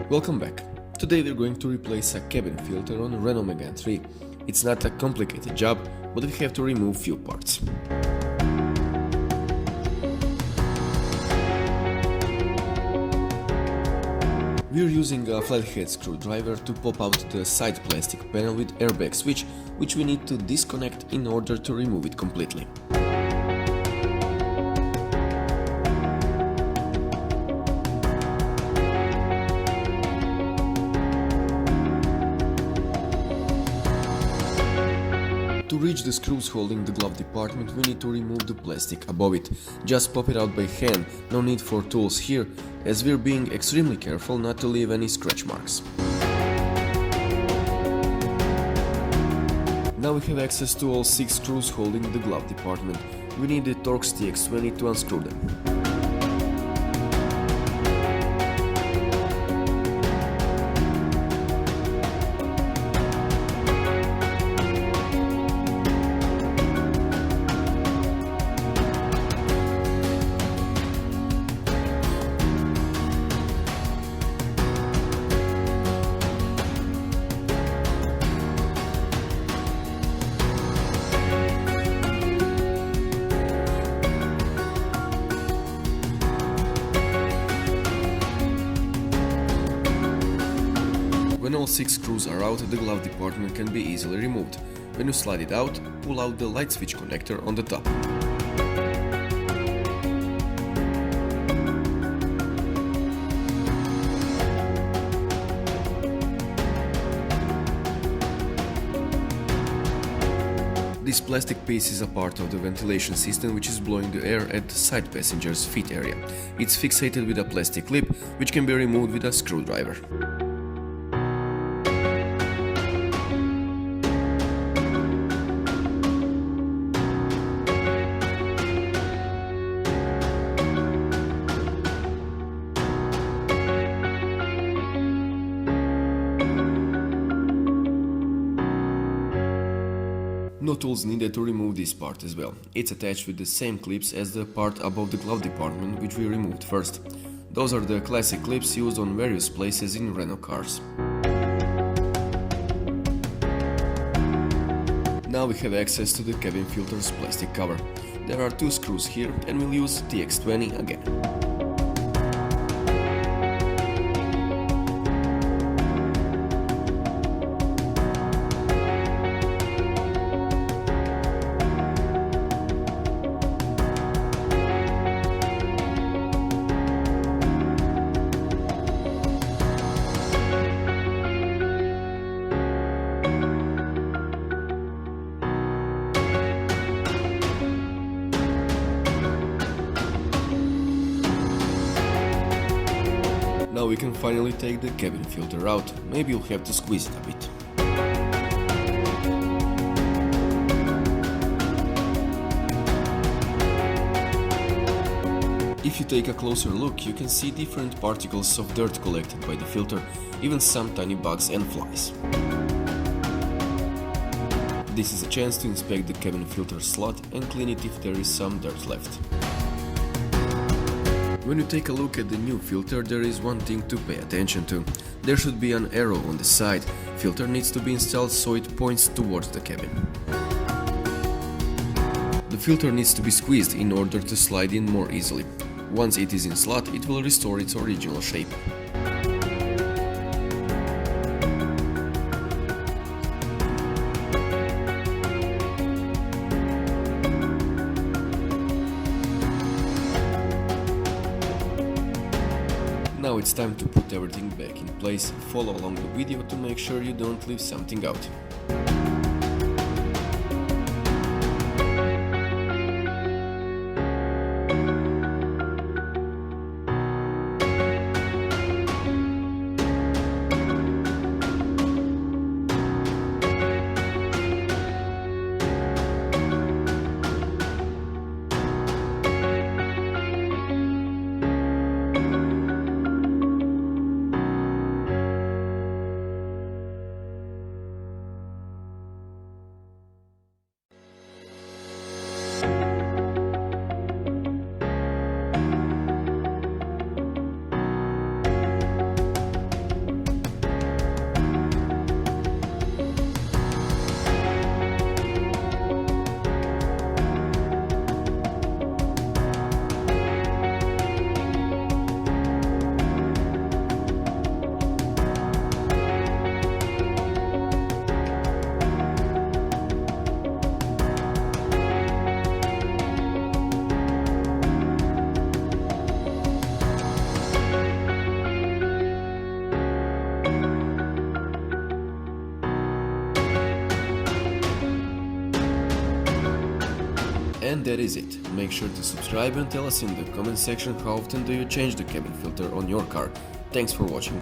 Welcome back. Today we're going to replace a cabin filter on Renault Megane 3. It's not a complicated job, but we have to remove few parts. We're using a flathead screwdriver to pop out the side plastic panel with airbag switch, which we need to disconnect in order to remove it completely. To reach the screws holding the glove department, we need to remove the plastic above it. Just pop it out by hand, no need for tools here, as we're being extremely careful not to leave any scratch marks. Now we have access to all 6 screws holding the glove department. We need the Torx TX20 to unscrew them. When all 6 screws are out, the glove department can be easily removed. When you slide it out, pull out the light switch connector on the top. This plastic piece is a part of the ventilation system which is blowing the air at the side passenger's feet area. It's fixated with a plastic clip which can be removed with a screwdriver. No tools needed to remove this part as well. It's attached with the same clips as the part above the glove department which we removed first. Those are the classic clips used on various places in Renault cars. Now we have access to the cabin filter's plastic cover. There are 2 screws here and we'll use TX20 again. Now we can finally take the cabin filter out. Maybe you'll have to squeeze it a bit. If you take a closer look, you can see different particles of dirt collected by the filter, even some tiny bugs and flies. This is a chance to inspect the cabin filter slot and clean it if there is some dirt left. When you take a look at the new filter, there is one thing to pay attention to. There should be an arrow on the side. Filter needs to be installed so it points towards the cabin. The filter needs to be squeezed in order to slide in more easily. Once it is in slot, it will restore its original shape. Now it's time to put everything back in place. Follow along the video to make sure you don't leave something out. And that is it. Make sure to subscribe and tell us in the comment section how often do you change the cabin filter on your car. Thanks for watching.